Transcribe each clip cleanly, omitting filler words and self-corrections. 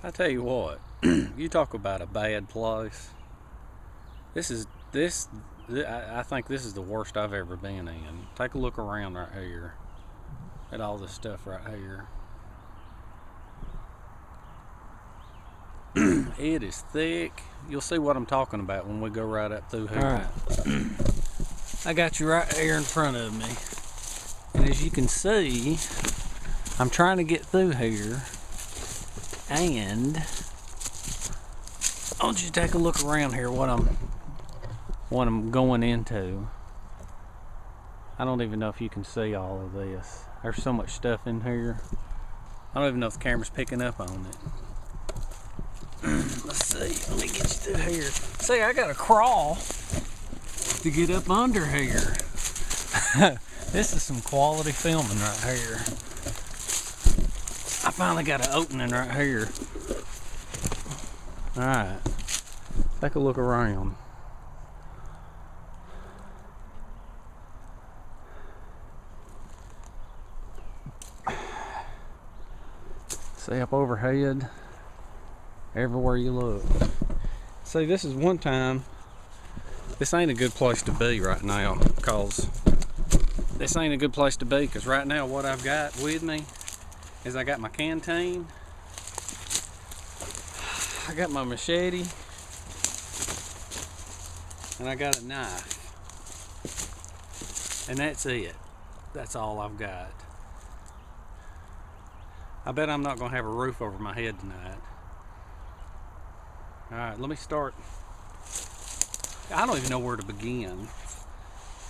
I tell you what, you talk about a bad place. I think this is the worst I've ever been in. Take a look around right here at all this stuff right here. It is thick. You'll see what I'm talking about when we go right up through here. Alright. I got you right here in front of me. And as you can see, I'm trying to get through here. And I want you to take a look around here what I'm going into. I don't even know if you can see all of this. There's so much stuff in here. I don't even know if the camera's picking up on it. Let's see, let me get you through here. See, I gotta crawl to get up under here. This is some quality filming right here. I finally got an opening right here. Alright, take a look around. See up overhead, everywhere you look. See, this is one time, this ain't a good place to be right now, because right now what I've got with me is I got my canteen, I got my machete, and I got a knife. And that's it. That's all I've got. I bet I'm not gonna have a roof over my head tonight. Alright, let me start. I don't even know where to begin.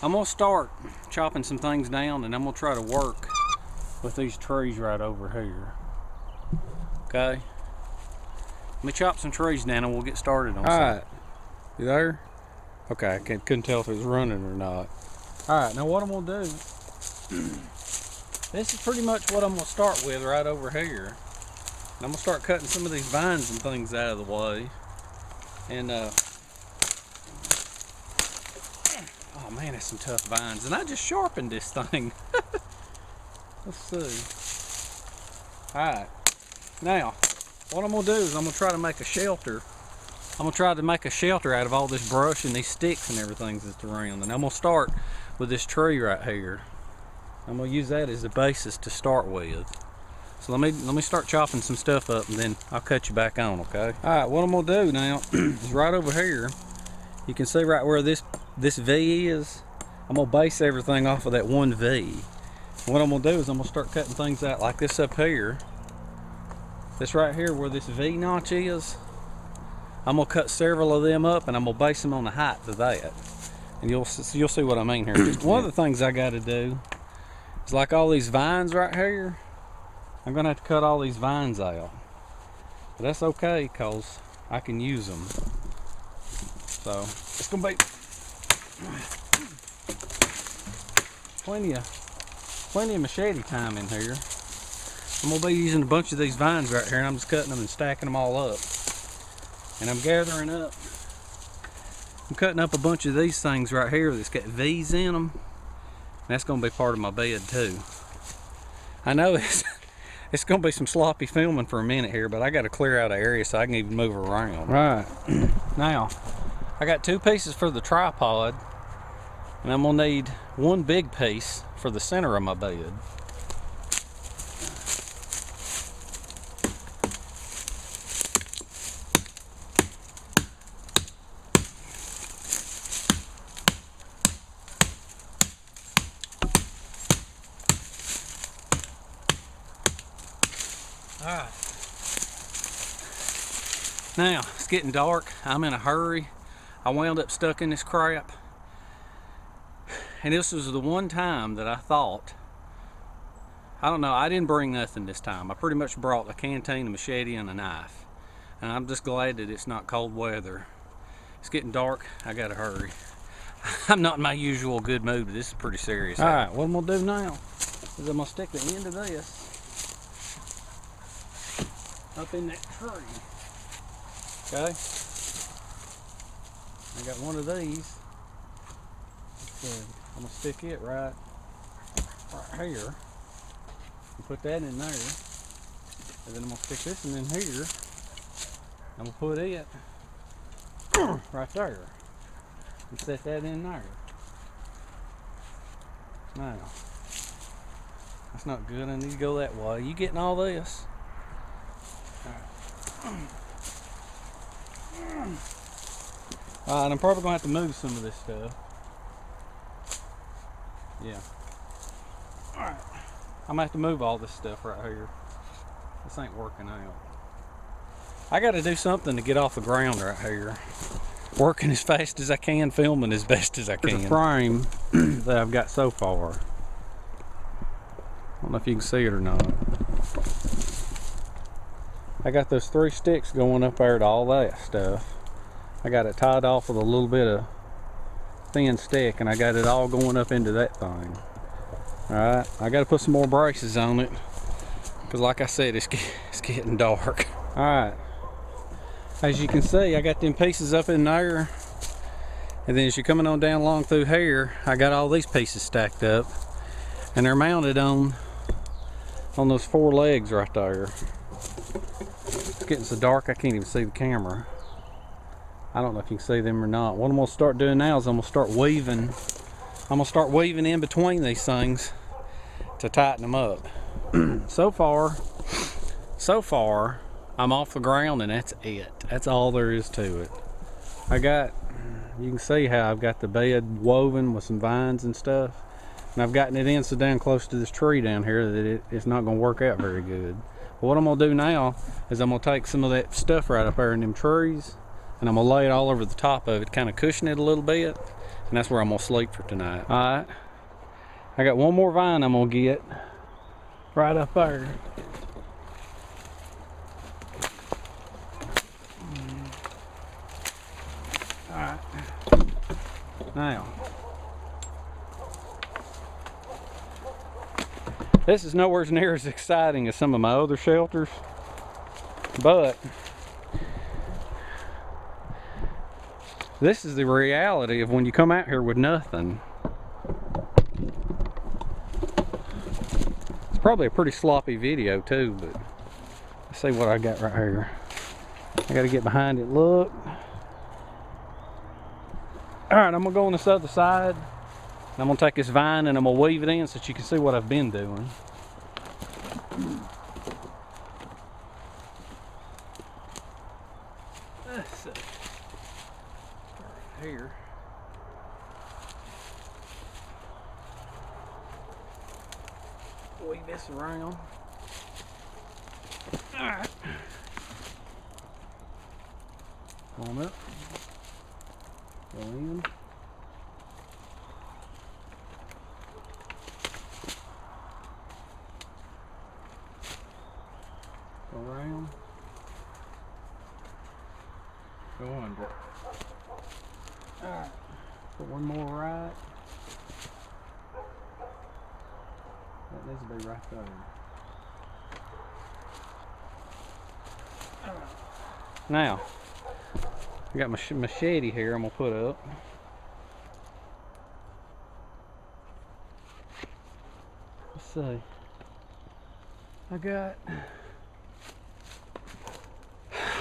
I'm gonna start chopping some things down, and I'm gonna try to work with these trees right over here. Okay? Let me chop some trees down and we'll get started on Alright. You there? Okay, I couldn't tell if it was running or not. Alright, now what I'm gonna do, this is pretty much what I'm gonna start with right over here. And I'm gonna start cutting some of these vines and things out of the way. And oh man, that's some tough vines. And I just sharpened this thing. Let's see. Alright. Now, what I'm gonna do is I'm gonna try to make a shelter. I'm gonna try to make a shelter out of all this brush and these sticks and everything that's around. And I'm gonna start with this tree right here. I'm gonna use that as the basis to start with. So let me start chopping some stuff up, and then I'll cut you back on, okay? Alright, what I'm gonna do now is right over here, you can see right where this V is. I'm gonna base everything off of that one V. And what I'm gonna do is I'm gonna start cutting things out like this up here. This right here where this V notch is, I'm gonna cut several of them up, and I'm gonna base them on the height of that. And you'll see what I mean here. Just one of the things I gotta do is, like all these vines right here, I'm gonna have to cut all these vines out. But that's okay, cause I can use them. So it's gonna be plenty of machete time in here. I'm gonna be using a bunch of these vines right here, and I'm just cutting them and stacking them all up. And I'm gathering up, I'm cutting up a bunch of these things right here that's got V's in them. And that's gonna be part of my bed too. I know it's gonna be some sloppy filming for a minute here, but I gotta clear out an area so I can even move around. Right. Now, I got 2 pieces for the tripod, and I'm gonna need 1 big piece for the center of my bed. Alright. Now, it's getting dark. I'm in a hurry. I wound up stuck in this crap. And this was the one time that I thought, I don't know, I didn't bring nothing this time. I pretty much brought a canteen, a machete, and a knife. And I'm just glad that it's not cold weather. It's getting dark. I gotta hurry. I'm not in my usual good mood, but this is pretty serious. Alright, what I'm gonna do now is I'm gonna stick the end of this up in that tree. Okay? I got one of these. I'm gonna stick it right here and put that in there. And then I'm gonna stick this one in here I'm gonna put it right there and set that in there. Now, that's not good. I need to go that way. You getting all this? Alright, I'm probably gonna have to move some of this stuff. Yeah. Alright. I'm gonna have to move all this stuff right here. This ain't working out. I gotta do something to get off the ground right here. Working as fast as I can, filming as best as I can. Here's a frame that I've got so far. I don't know if you can see it or not. I got those 3 sticks going up there to all that stuff. I got it tied off with a little bit of thin stick, and I got it all going up into that thing. Alright, I got to put some more braces on it, because like I said, it's getting dark. Alright, as you can see, I got them pieces up in there, and then as you're coming on down along through here, I got all these pieces stacked up, and they're mounted on those 4 legs right there. It's getting so dark I can't even see the camera. I don't know if you can see them or not. What I'm gonna start doing now is I'm gonna start weaving in between these things to tighten them up. So far I'm off the ground, and that's it. That's all there is to it. You can see how I've got the bed woven with some vines and stuff, and I've gotten it in so down close to this tree down here that it's not gonna work out very good. But what I'm gonna do now is I'm gonna take some of that stuff right up there in them trees, and I'm gonna lay it all over the top of it, kind of cushion it a little bit, and that's where I'm gonna sleep for tonight. Alright, I got one more vine I'm gonna get right up there. Alright, now this is nowhere near as exciting as some of my other shelters, but this is the reality of when you come out here with nothing. It's probably a pretty sloppy video too, but let's see what I got right here. I gotta get behind it, look. Alright, I'm gonna go on this other side. I'm gonna take this vine and I'm gonna weave it in so that you can see what I've been doing. Let's see. Right here. Weave this around. Alright. Come on up. Go in. Go around. Go under. Alright. Put one more right. That needs to be right there. Now, I got my machete here I'm gonna put up. Let's see.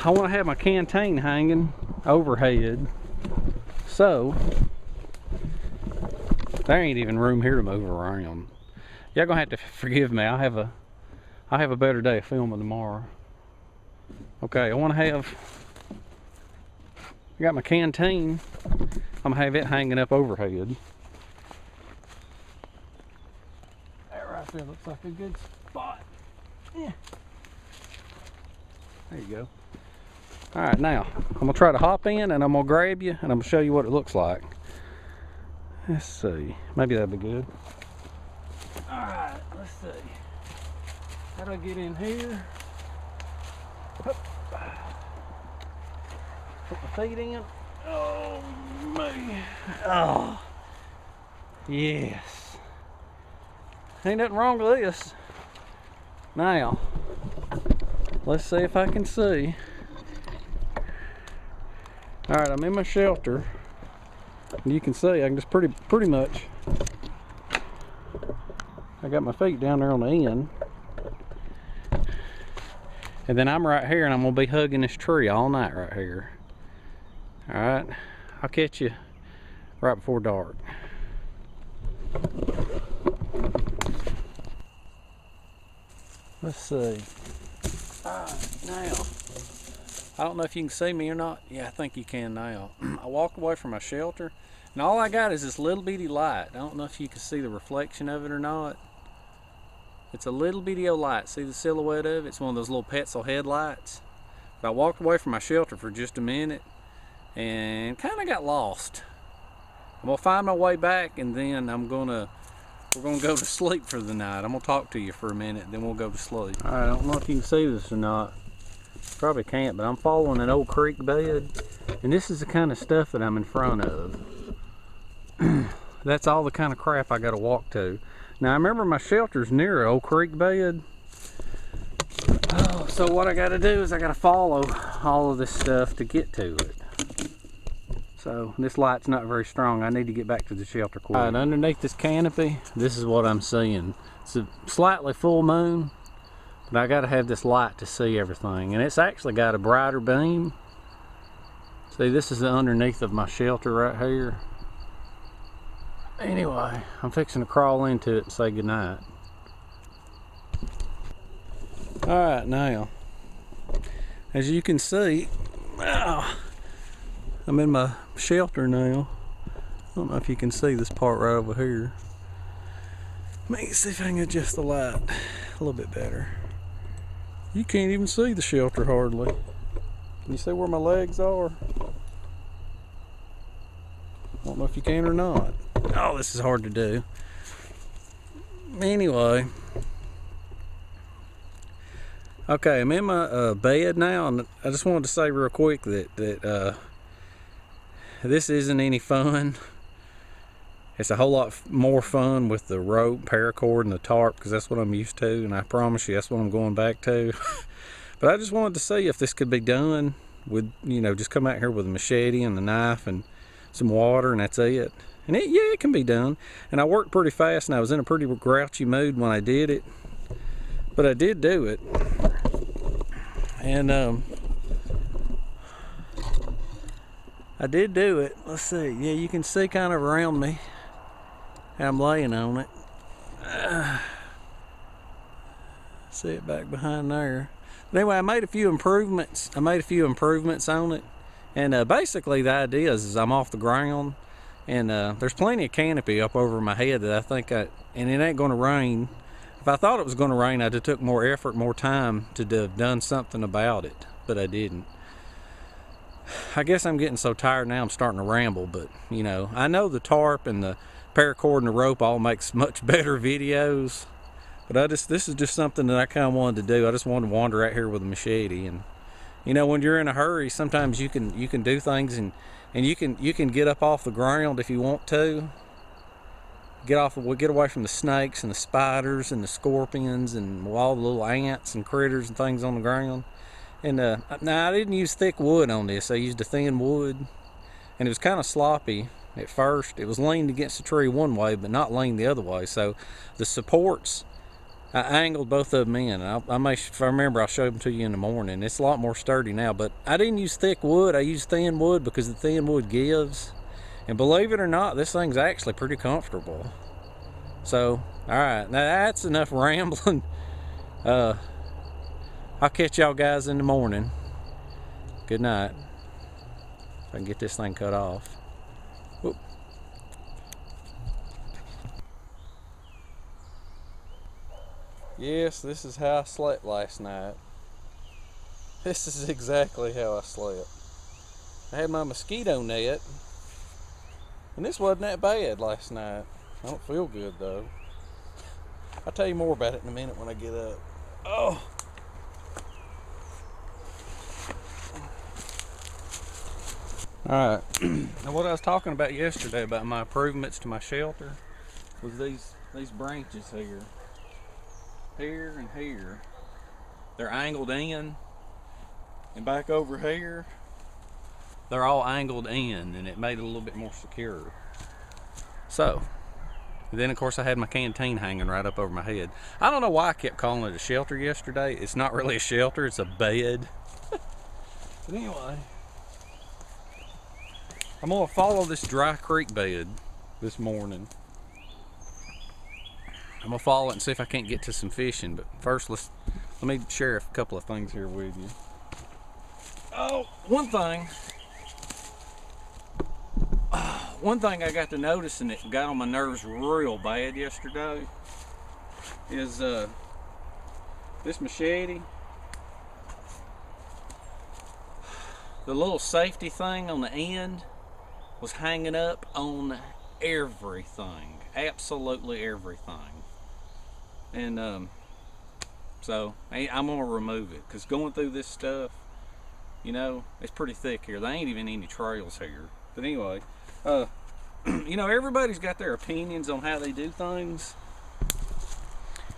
I want to have my canteen hanging overhead, so there ain't even room here to move around. Y'all gonna have to forgive me. I'll have a better day of filming tomorrow. Okay, I got my canteen. I'm gonna have it hanging up overhead. That right there looks like a good spot. Yeah. There you go. All right, now I'm gonna try to hop in and I'm gonna grab you and I'm gonna show you what it looks like. Let's see, maybe that'd be good. All right, let's see. How do I get in here? Put my feet in. Oh man. Oh yes. Ain't nothing wrong with this. Now, let's see if I can see. All right, I'm in my shelter. And you can see I can just pretty much. I got my feet down there on the end. And then I'm right here and I'm gonna be hugging this tree all night right here. All right, I'll catch you right before dark. Let's see. Now, I don't know if you can see me or not. Yeah, I think you can now. I walked away from my shelter, and all I got is this little bitty light. I don't know if you can see the reflection of it or not. It's a little bitty old light. See the silhouette of it? It's one of those little pencil headlights. But I walked away from my shelter for just a minute and kind of got lost. I'm gonna find my way back, and then we're gonna go to sleep for the night. I'm gonna talk to you for a minute, then we'll go to sleep. All right, I don't know if you can see this or not. Probably can't, but I'm following an old creek bed, and this is the kind of stuff that I'm in front of. That's all the kind of crap I gotta walk to. Now I remember my shelter's near an old creek bed. Oh, so what I gotta do is I gotta follow all of this stuff to get to it. So this light's not very strong. I need to get back to the shelter quick. All right, underneath this canopy, this is what I'm seeing. It's a slightly full moon, but I gotta have this light to see everything. And it's actually got a brighter beam. See, this is the underneath of my shelter right here. Anyway, I'm fixing to crawl into it and say goodnight. All right, now, as you can see, I'm in my shelter now. I don't know if you can see this part right over here. Let me see if I can adjust the light a little bit better. You can't even see the shelter hardly. Can you see where my legs are? I don't know if you can or not. Oh, this is hard to do. Anyway. Okay, I'm in my bed now, and I just wanted to say real quick that this isn't any fun. It's a whole lot more fun with the rope, paracord, and the tarp, because that's what I'm used to, and I promise you that's what I'm going back to. But I just wanted to see if this could be done with, you know, just come out here with a machete and a knife and some water, and that's it. And yeah, it can be done. And I worked pretty fast, and I was in a pretty grouchy mood when I did it. But I did do it. And I did do it. Let's see. Yeah, you can see kind of around me how I'm laying on it. See it back behind there. But anyway, I made a few improvements. On it. And basically the idea is I'm off the ground, and there's plenty of canopy up over my head that I think and it ain't gonna rain. If I thought it was gonna rain, I'd have took more effort, more time to have done something about it, but I didn't. I guess I'm getting so tired now I'm starting to ramble, but you know, I know the tarp and the paracord and the rope all makes much better videos, but this is just something that I kind of wanted to do. I just wanted to wander out here with a machete, and you know, when you're in a hurry, sometimes you can do things, and you can get up off the ground if you want to. Get away from the snakes and the spiders and the scorpions and all the little ants and critters and things on the ground. And now I didn't use thick wood on this. I used a thin wood, and it was kind of sloppy at first. It was leaned against the tree one way, but not leaned the other way. So the supports, I angled both of them in. If I remember, I'll show them to you in the morning. It's a lot more sturdy now, but I didn't use thick wood. I used thin wood because the thin wood gives. And believe it or not, this thing's actually pretty comfortable. So, all right, now that's enough rambling. I'll catch y'all guys in the morning. Good night. If I can get this thing cut off. Whoop. Yes, this is how I slept last night. This is exactly how I slept. I had my mosquito net, and this wasn't that bad last night. I don't feel good though. I'll tell you more about it in a minute when I get up. Oh. Alright. Now what I was talking about yesterday about my improvements to my shelter was these branches here. Here and here. They're angled in, and back over here they're all angled in, and it made it a little bit more secure. So And then of course I had my canteen hanging right up over my head. I don't know why I kept calling it a shelter yesterday. It's not really a shelter, it's a bed. But anyway, I'm gonna follow this dry creek bed this morning. I'm gonna follow it and see if I can't get to some fishing. But first, let me share a couple of things here with you. Oh, one thing I got to notice, and it got on my nerves real bad yesterday, is this machete. The little safety thing on the end was hanging up on everything, absolutely everything. And so I'm gonna remove it, because going through this stuff, you know, it's pretty thick here. There ain't even any trails here. But anyway, you know, everybody's got their opinions on how they do things.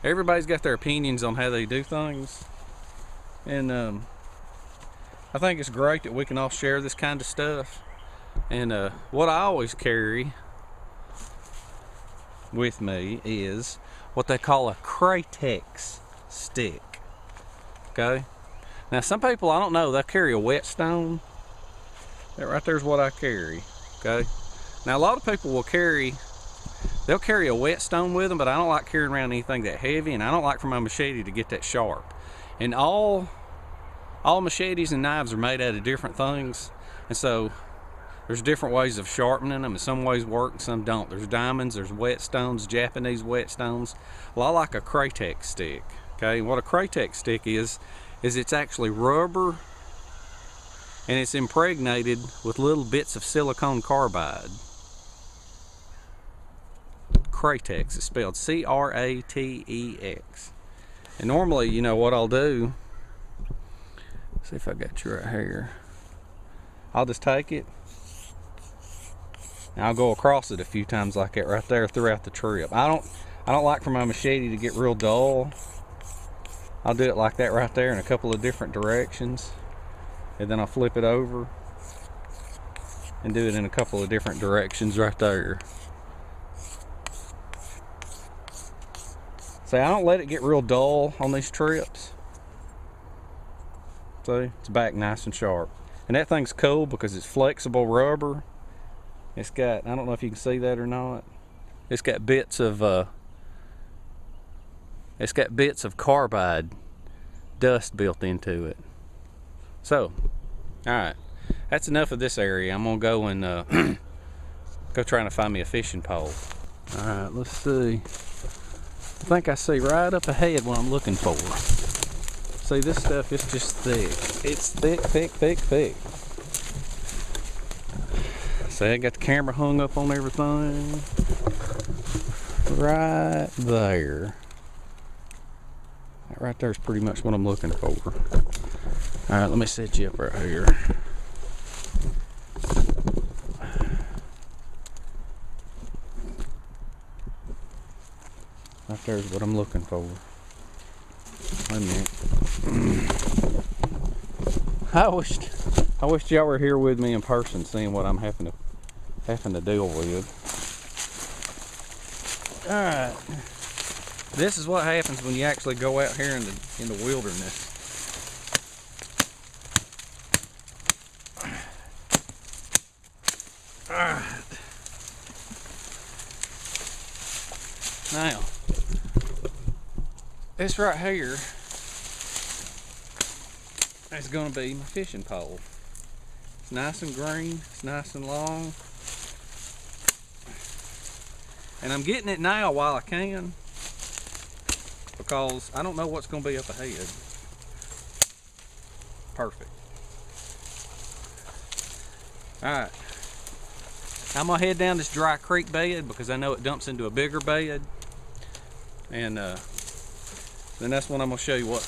Everybody's got their opinions on how they do things. And I think it's great that we can all share this kind of stuff. And what I always carry with me is what they call a Kratex stick. Okay? Now some people, I don't know, they'll carry a whetstone. That right there's what I carry. Okay? Now a lot of people will they'll carry a whetstone with them, but I don't like carrying around anything that heavy, and I don't like for my machete to get that sharp. And all machetes and knives are made out of different things, and so there's different ways of sharpening them, and some ways work and some don't. There's diamonds, there's whetstones, Japanese whetstones. Well, I like a Kratex stick. Okay, and what a Kratex stick is it's actually rubber, and it's impregnated with little bits of silicone carbide. Kratex is spelled C-R-A-T-E-X. And normally, you know what I'll do, see if I got you right here, I'll just take it and I'll go across it a few times like that right there throughout the trip. I don't like for my machete to get real dull. I'll do it like that right there in a couple of different directions, and then I'll flip it over and do it in a couple of different directions right there. See, I don't let it get real dull on these trips. See, it's back nice and sharp. And that thing's cool because it's flexible rubber. It's got, I don't know if you can see that or not, it's got bits of carbide dust built into it. So, alright, that's enough of this area. I'm gonna go and go trying to find me a fishing pole. Alright, let's see. I think I see right up ahead what I'm looking for. See, this stuff is just thick. It's thick, thick, thick, thick. See, I got the camera hung up on everything. Right there. That right there is pretty much what I'm looking for. Alright, let me set you up right here. Right there's what I'm looking for. Wait a minute. I wished y'all were here with me in person, seeing what I'm having to deal with. All right, this is what happens when you actually go out here in the wilderness. All right. Now, this right here is going to be my fishing pole. It's nice and green, it's nice and long. And I'm getting it now while I can, because I don't know what's going to be up ahead. Perfect. Alright. I'm going to head down this dry creek bed because I know it dumps into a bigger bed. And then that's when I'm going to show you what.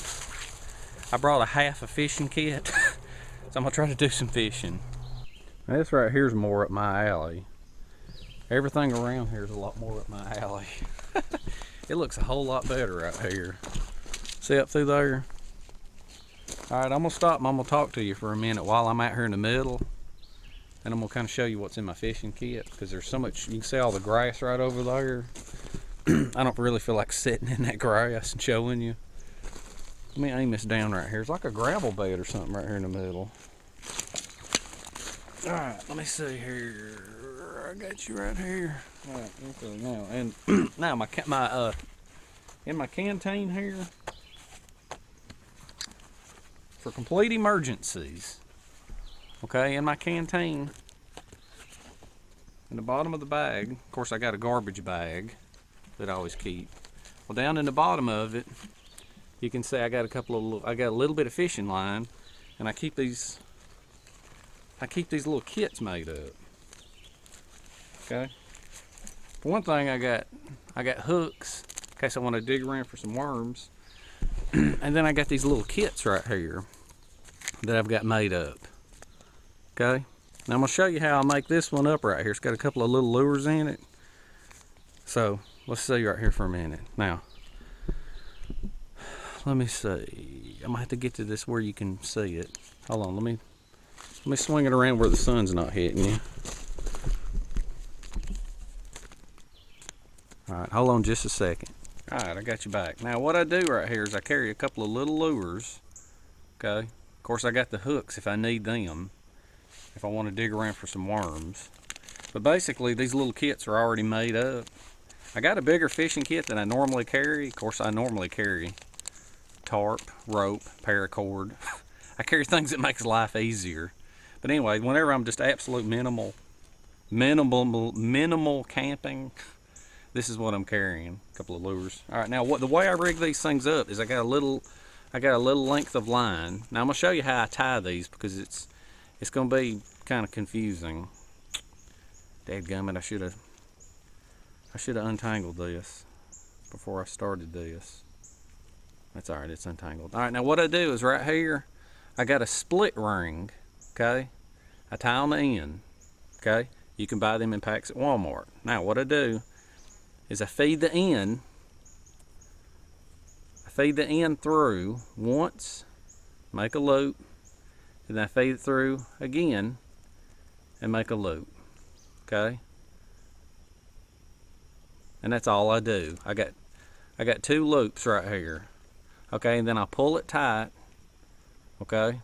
I brought a half a fishing kit. So I'm going to try to do some fishing. Now this right here is more up my alley. Everything around here is a lot more up my alley. It looks a whole lot better right here. See up through there? Alright, I'm going to stop and I'm going to talk to you for a minute while I'm out here in the middle. and I'm gonna kind of show you what's in my fishing kit, because there's so much. You can see all the grass right over there. I don't really feel like sitting in that grass and showing you. Let me aim this down right here. It's like a gravel bed or something right here in the middle. All right, let me see here. I got you right here. All right, okay, now, and now in my canteen here, for complete emergencies, okay, in my canteen, in the bottom of the bag, of course I got a garbage bag that I always keep. Well, down in the bottom of it, you can see I got a little bit of fishing line, and I keep these little kits made up. Okay. For one thing, I got hooks in case I want to dig around for some worms, and then I got these little kits right here that I've got made up. Okay. Now I'm gonna show you how I make this one up right here. It's got a couple of little lures in it. So let's see right here for a minute. Now, let me see. I'm gonna have to get to this where you can see it. Hold on, let me swing it around where the sun's not hitting you. Alright, hold on just a second. Alright, I got you back. Now what I do right here is I carry a couple of little lures. Okay. Of course I got the hooks if I need them, if I want to dig around for some worms. But basically these little kits are already made up. I got a bigger fishing kit than I normally carry. Of course I normally carry tarp, rope, paracord. I carry things that makes life easier. But anyway, whenever I'm just absolute minimal camping, this is what I'm carrying. A couple of lures. All right, now the way I rig these things up is I got a little length of line. Now I'm gonna show you how I tie these, because it's gonna be kind of confusing. Dadgummit, I should have untangled this before I started this. That's all right, it's untangled. All right, now what I do is right here, I got a split ring, okay? I tie on the end, okay? You can buy them in packs at Walmart. Now what I do is I feed the end through once, make a loop, and then I feed it through again and make a loop, okay? And that's all I do. I got 2 loops right here, okay? And then I pull it tight, okay?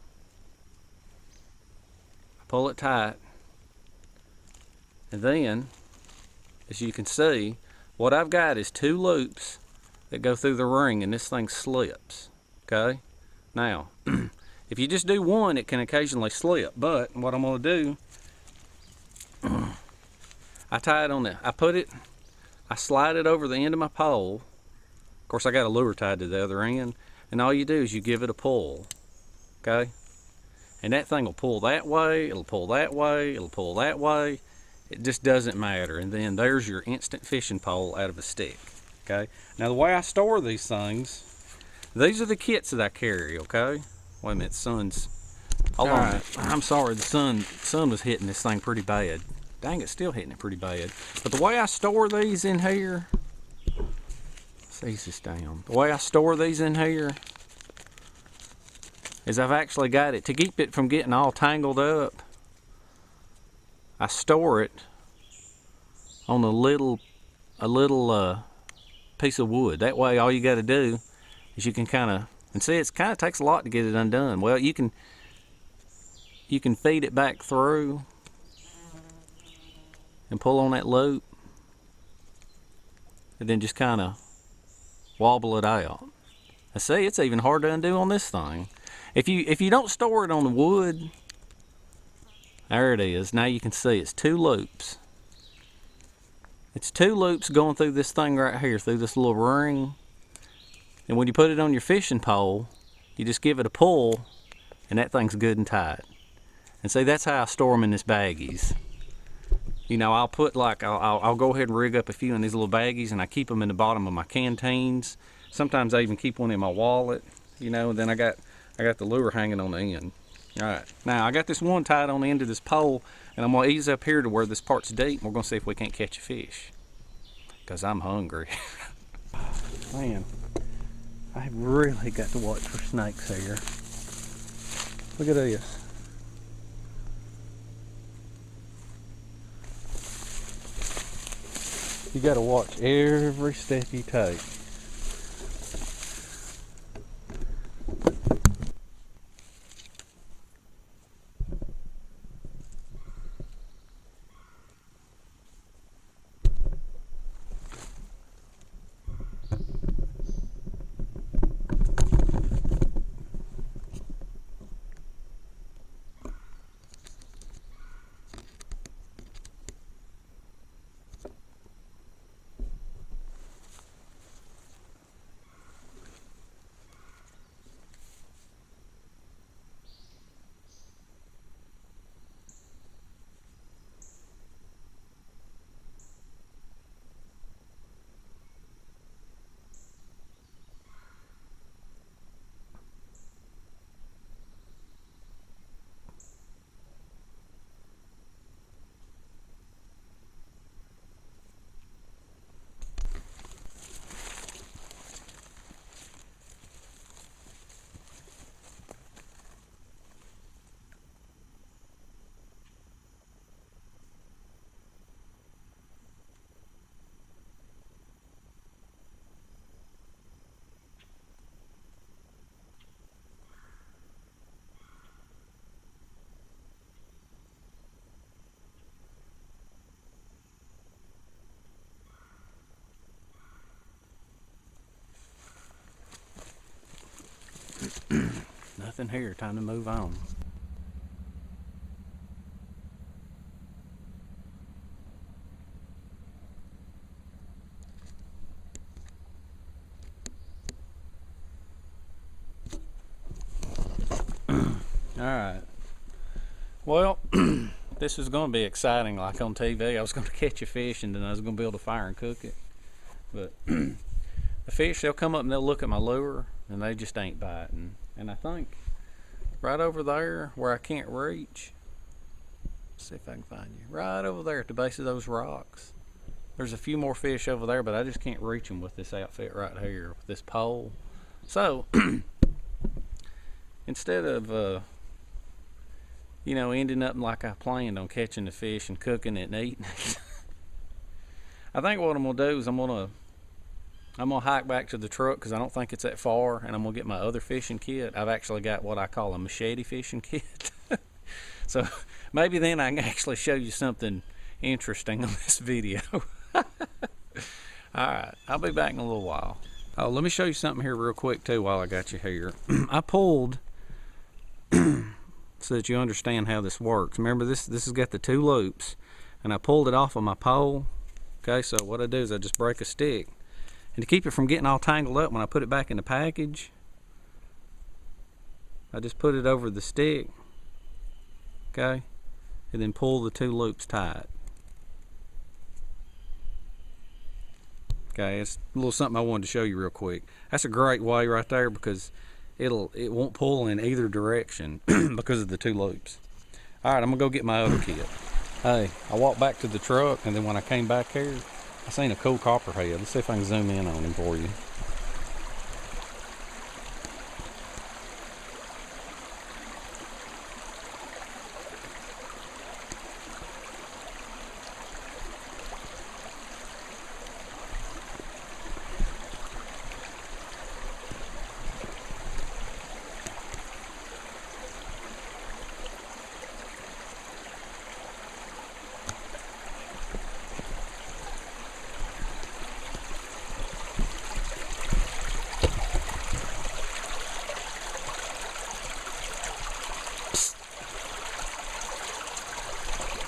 I pull it tight, and then, as you can see, what I've got is 2 loops that go through the ring, and this thing slips, okay? Now, if you just do one, it can occasionally slip, but what I'm gonna do, I tie it on there. I slide it over the end of my pole. Of course, I got a lure tied to the other end, and all you do is you give it a pull, okay? And that thing will pull that way, it'll pull that way, it'll pull that way. It just doesn't matter. And then there's your instant fishing pole out of a stick, okay? Now the way I store these things, these are the kits that I carry, okay? Wait a minute, sun's, hold on. Right. I'm sorry, the sun was hitting this thing pretty bad. Dang, it's still hitting it pretty bad. But the way I store these in here, let's ease this down. The way I store these in here is I've actually got it, to keep it from getting all tangled up, I store it on a little piece of wood. That way all you got to do is you can kind of, and see, it kind of takes a lot to get it undone. Well, you can feed it back through and pull on that loop, and then just kind of wobble it out. I see, it's even hard to undo on this thing. If you don't store it on the wood, there it is. Now you can see it's 2 loops. It's 2 loops going through this thing right here, through this little ring. And when you put it on your fishing pole, you just give it a pull, and that thing's good and tight. And see, that's how I store them in this baggies. You know, I'll put like, I'll go ahead and rig up a few in these little baggies, and I keep them in the bottom of my canteens. Sometimes I even keep one in my wallet, you know, and then I got the lure hanging on the end. All right, now I got this one tied on the end of this pole, and I'm gonna ease up here to where this part's deep, and we're gonna see if we can't catch a fish, because I'm hungry. Man, I've really got to watch for snakes here. Look at this. You got to watch every step you take. Nothing here, time to move on. Alright. Well, this is going to be exciting like on TV. I was going to catch a fish and then I was going to build a fire and cook it. But the fish, they'll come up and they'll look at my lure and they just ain't biting. And I think right over there where I can't reach, let's see if I can find you. Right over there at the base of those rocks. There's a few more fish over there, but I just can't reach them with this outfit right here, with this pole. So, instead of, you know, ending up like I planned on catching the fish and cooking it and eating it, I think what I'm going to do is I'm going to hike back to the truck because I don't think it's that far, and I'm going to get my other fishing kit. I've actually got what I call a machete fishing kit. So maybe then I can actually show you something interesting on this video. Alright, I'll be back in a little while. Oh, let me show you something here real quick too while I got you here. I pulled, so that you understand how this works. Remember this has got the two loops, and I pulled it off of my pole. Okay, so what I do is I just break a stick. And to keep it from getting all tangled up when I put it back in the package, I just put it over the stick, okay, and then pull the two loops tight. Okay, it's a little something I wanted to show you real quick. That's a great way right there because it won't pull in either direction because of the two loops. All right, I'm gonna go get my other kit. Hey, I walked back to the truck, and then when I came back here, I seen a cool copperhead. Let's see if I can zoom in on him for you.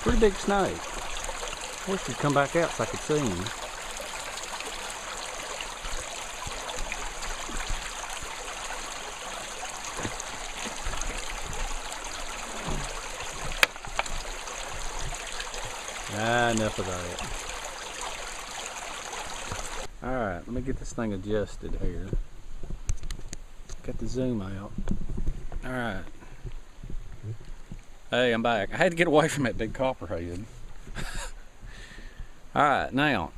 Pretty big snake. Wish he'd come back out so I could see him. Enough of that. Alright, let me get this thing adjusted here. Got the zoom out. Alright. Hey, I'm back. I had to get away from that big copperhead. Alright, now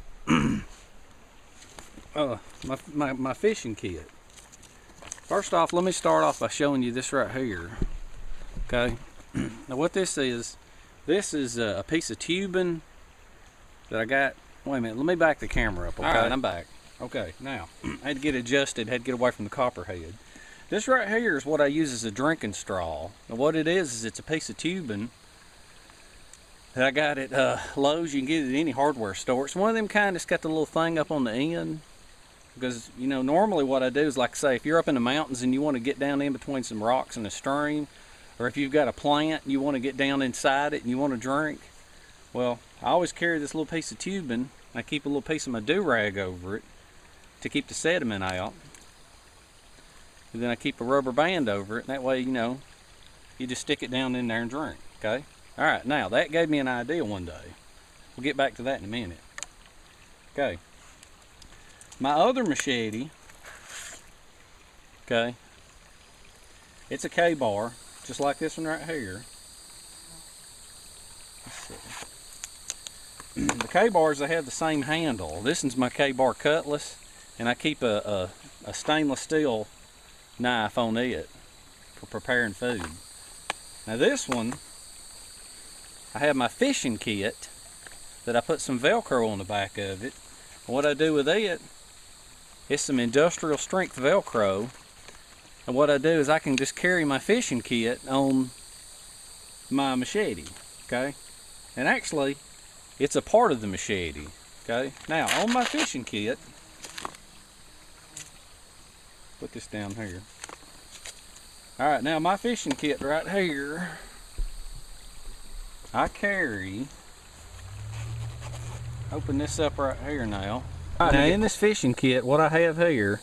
my fishing kit. First off, let me start off by showing you this right here. Okay, now what this is a piece of tubing that I got Wait a minute, let me back the camera up, okay? All right, I'm back. Okay, now, I had to get adjusted, had to get away from the copperhead. This right here is what I use as a drinking straw. And what it is it's a piece of tubing that I got at Lowe's. You can get it at any hardware store. It's one of them kind that's got the little thing up on the end. Because, you know, normally what I do is, like say, if you're up in the mountains and you want to get down in between some rocks and a stream, or if you've got a plant and you want to get down inside it and you want to drink, well, I always carry this little piece of tubing. I keep a little piece of my do-rag over it to keep the sediment out. And then I keep a rubber band over it, and that way, you know, you just stick it down in there and drink, okay? All right, now, that gave me an idea one day. We'll get back to that in a minute. Okay. My other machete, okay, it's a K-bar, just like this one right here. Let's see. The K-bars, they have the same handle. This one's my K-bar cutlass, and I keep a stainless steel knife on it for preparing food. Now this one, I have my fishing kit that I put some Velcro on the back of it. And what I do with it, it's some industrial strength Velcro. And what I do is I can just carry my fishing kit on my machete, okay? And actually, it's a part of the machete, okay? Now, on my fishing kit, put this down here. All right, now my fishing kit right here, I carry, open this up right here now. All right, now in this fishing kit, what I have here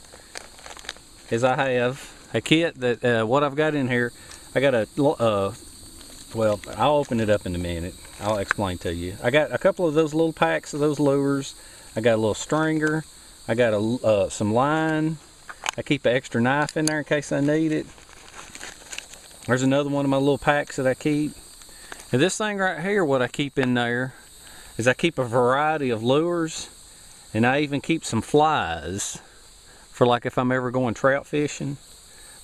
is I have a kit that, what I've got in here, I got a, well, I'll open it up in a minute. I'll explain to you. I got a couple of those little packs of those lures. I got a little stringer. I got some line. I keep an extra knife in there in case I need it. There's another one of my little packs that I keep. And this thing right here, what I keep in there is I keep a variety of lures, and I even keep some flies for like if I'm ever going trout fishing.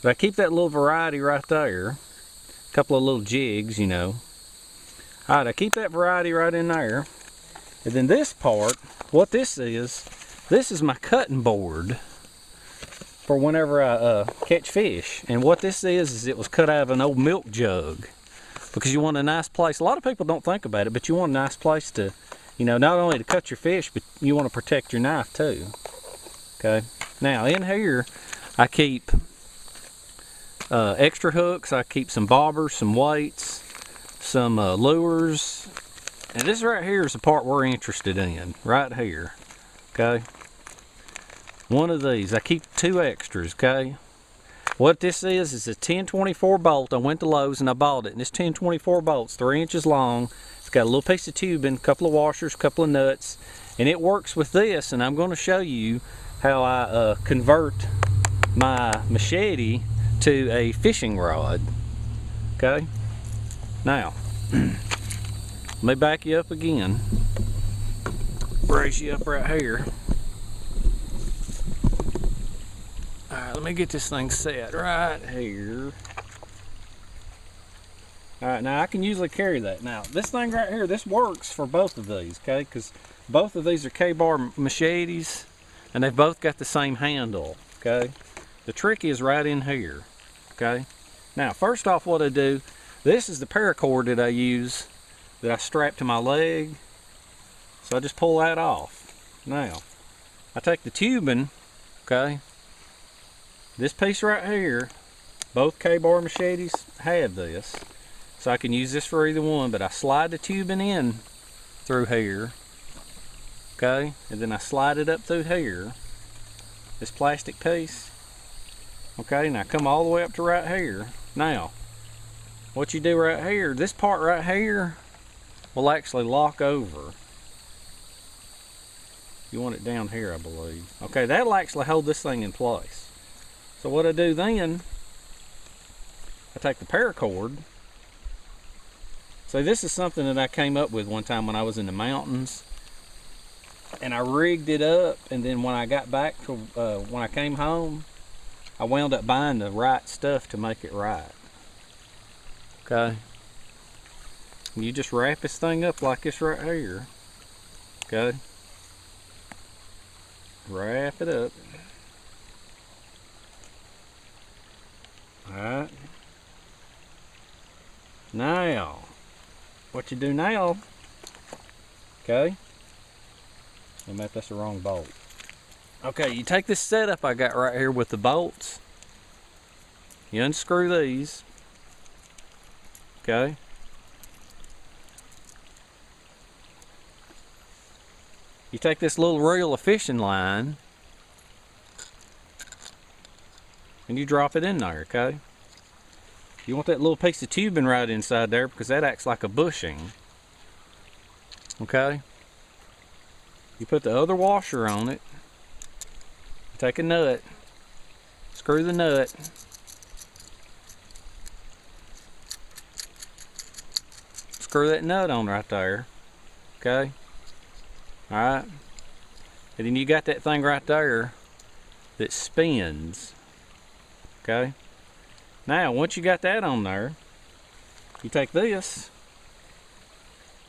But I keep that little variety right there. A couple of little jigs, you know. Alright, I keep that variety right in there. And then this part, what this is my cutting board for whenever I catch fish. And what this is it was cut out of an old milk jug. Because you want a nice place, a lot of people don't think about it, but you want a nice place to, you know, not only to cut your fish, but you want to protect your knife too. Okay, now in here I keep extra hooks, I keep some bobbers, some weights, some lures, and this right here is the part we're interested in, right here, okay? One of these, I keep two extras, okay? What this is a 1024 bolt. I went to Lowe's and I bought it, and this 1024 bolt's 3 inches long. It's got a little piece of tubing, a couple of washers, a couple of nuts, and it works with this, and I'm going to show you how I convert my machete to a fishing rod. Okay, now let me back you up again, brace you up right here. Alright, let me get this thing set right here. Alright, now I can usually carry that. Now this thing right here, this works for both of these, okay, because both of these are K-bar machetes and they've both got the same handle, okay. The trick is right in here, okay. Now first off, what I do, this is the paracord that I use that I strap to my leg, so I just pull that off. Now I take the tubing, okay, this piece right here, both K-bar machetes have this, so I can use this for either one, but I slide the tubing in through here, okay, and then I slide it up through here, this plastic piece, okay, now come all the way up to right here. Now what you do right here, this part right here will actually lock over. You want it down here, I believe. Okay, that'll actually hold this thing in place. So what I do then, I take the paracord. So this is something that I came up with one time when I was in the mountains, and I rigged it up, and then when I got back to, when I came home, I wound up buying the right stuff to make it right. Okay. You just wrap this thing up like this right here. Okay. Wrap it up. Alright. Now, what you do now, okay? Maybe that's the wrong bolt. Okay, you take this setup I got right here with the bolts. You unscrew these. Okay. You take this little reel of fishing line and you drop it in there, okay? You want that little piece of tubing right inside there because that acts like a bushing. Okay? You put the other washer on it. Take a nut. Screw the nut. Screw that nut on right there. Okay? Alright? And then you got that thing right there that spins. Okay? Now, once you got that on there, you take this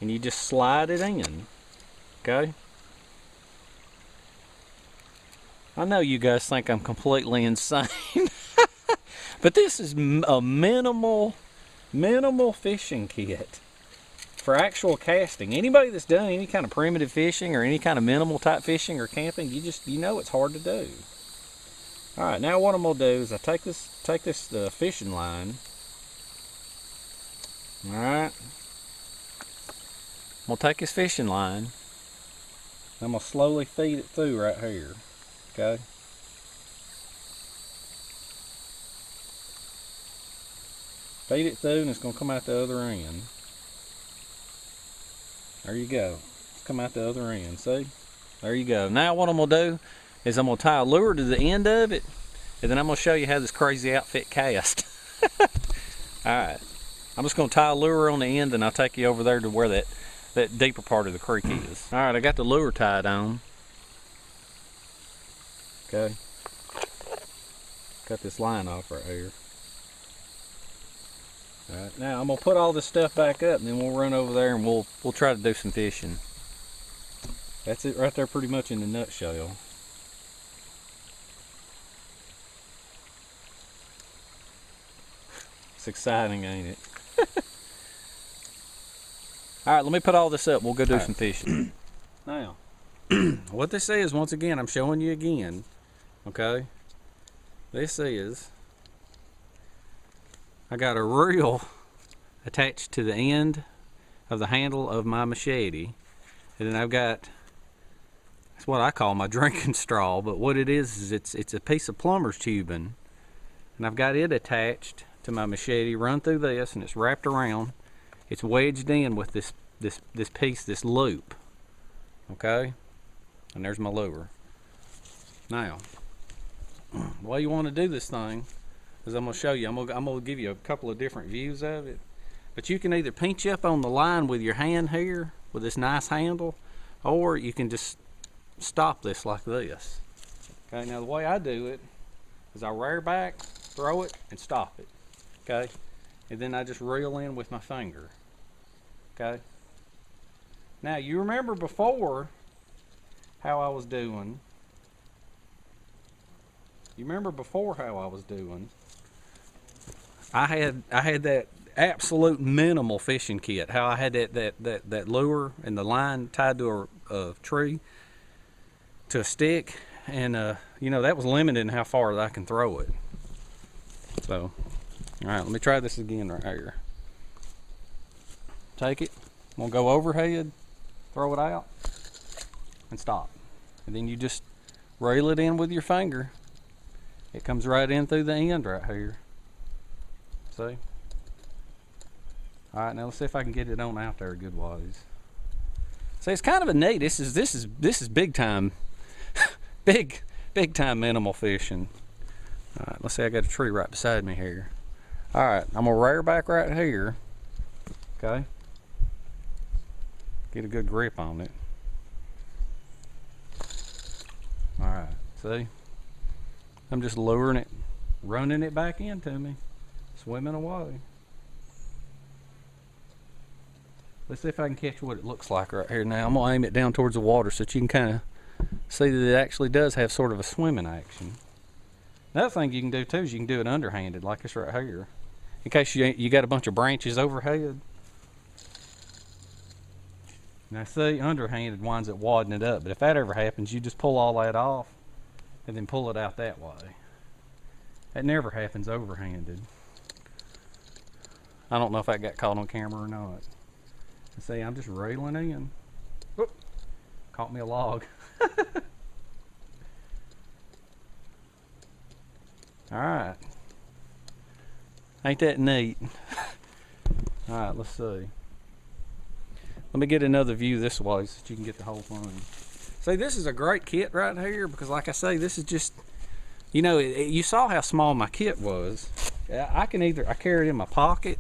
and you just slide it in. Okay? I know you guys think I'm completely insane, but this is a minimal fishing kit for actual casting. Anybody that's done any kind of primitive fishing or any kind of minimal type fishing or camping, you know it's hard to do. All right, now what I'm gonna do is I take this fishing line. All right, I'm gonna take this fishing line. I'm gonna slowly feed it through right here. Okay. Feed it through and it's gonna come out the other end. There you go. It's come out the other end. See? There you go. Now what I'm gonna do is I'm gonna tie a lure to the end of it, and then I'm gonna show you how this crazy outfit casts. Alright. I'm just gonna tie a lure on the end and I'll take you over there to where that deeper part of the creek is. Alright, I got the lure tied on. Okay. Cut this line off right here. Alright, now I'm gonna put all this stuff back up and then we'll run over there and we'll try to do some fishing. That's it right there pretty much in a nutshell. It's exciting, ain't it? Alright, let me put all this up. We'll go do some fishing. Now, what this is, once again, I'm showing you again. Okay? This is, I got a reel attached to the end of the handle of my machete. And then I've got, it's what I call my drinking straw, but what it is it's a piece of plumber's tubing. And I've got it attached to my machete, run through this, and it's wrapped around. It's wedged in with this piece, this loop. Okay? And there's my lure. Now, the way you want to do this thing is I'm going to show you. I'm going to give you a couple of different views of it. But you can either pinch up on the line with your hand here, with this nice handle, or you can just stop this like this. Okay, now the way I do it is I rear back, throw it, and stop it. Okay, and then I just reel in with my finger. Okay, now you remember before how I was doing. You remember before how I was doing. I had that absolute minimal fishing kit. How I had that lure and the line tied to a tree, to a stick, and you know, that was limited in how far that I can throw it. So, all right, let me try this again right here. Take it. I'm gonna go overhead, throw it out, and stop. And then you just reel it in with your finger. It comes right in through the end right here. See? All right, now let's see if I can get it on out there good wise. See, it's kind of a neat. This is big time, big time minimal fishing. All right, let's see. I got a tree right beside me here. All right, I'm gonna rear back right here. Okay. Get a good grip on it. All right, see? I'm just luring it, running it back into me, swimming away. Let's see if I can catch what it looks like right here now. I'm gonna aim it down towards the water so that you can kind of see that it actually does have sort of a swimming action. Another thing you can do too is you can do it underhanded, like this right here. In case you got a bunch of branches overhead. Now see, underhanded winds up wadding it up, but if that ever happens, you just pull all that off and then pull it out that way. That never happens overhanded. I don't know if that got caught on camera or not. See, I'm just railing in. Whoop. Caught me a log. Alright. Ain't that neat? Alright, let's see. Let me get another view this way so that you can get the whole thing. See, this is a great kit right here because, like I say, this is just, you know, you saw how small my kit was. I carry it in my pocket,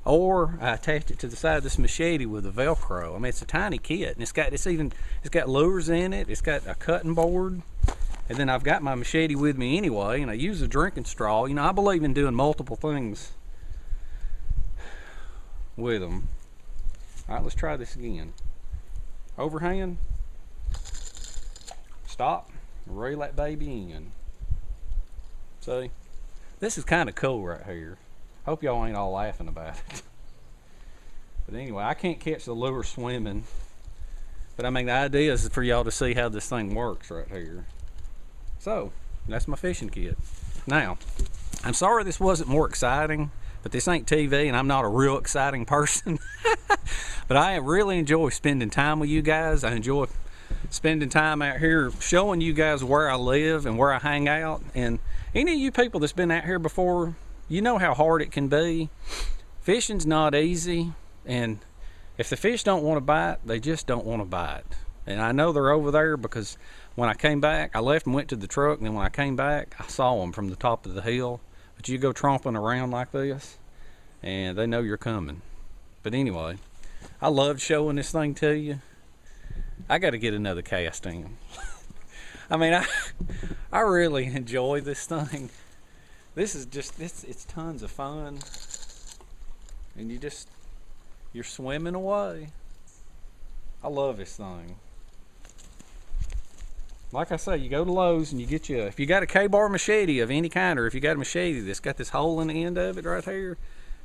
or I attach it to the side of this machete with a Velcro. I mean, it's a tiny kit, and it's got lures in it. It's got a cutting board, and then I've got my machete with me anyway, and I use a drinking straw. You know, I believe in doing multiple things with them. All right, let's try this again. Overhand. Stop. Reel that baby in. See? This is kind of cool right here. Hope y'all ain't all laughing about it. But anyway, I can't catch the lure swimming. But I mean, the idea is for y'all to see how this thing works right here. So, that's my fishing kit. Now, I'm sorry this wasn't more exciting, but this ain't TV and I'm not a real exciting person. But I really enjoy spending time with you guys. I enjoy spending time out here showing you guys where I live and where I hang out. And any of you people that's been out here before, you know how hard it can be. Fishing's not easy, and if the fish don't want to bite, they just don't want to bite. And I know they're over there because when I came back, I left and went to the truck, and then when I came back, I saw them from the top of the hill. But you go tromping around like this, and they know you're coming. But anyway, I loved showing this thing to you. I got to get another cast in. I mean, I really enjoy this thing. This is just, it's tons of fun. And you're swimming away. I love this thing. Like I say, you go to Lowe's and you get you, if you got a K-bar machete of any kind, or if you got a machete that's got this hole in the end of it right here,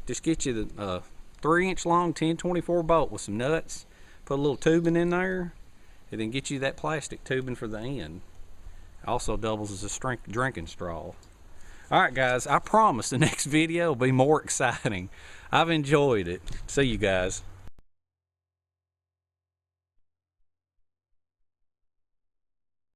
just get you the 3-inch long 1024 bolt with some nuts, put a little tubing in there, and then get you that plastic tubing for the end. Also doubles as a drinking straw. Alright guys, I promise the next video will be more exciting. I've enjoyed it. See you guys.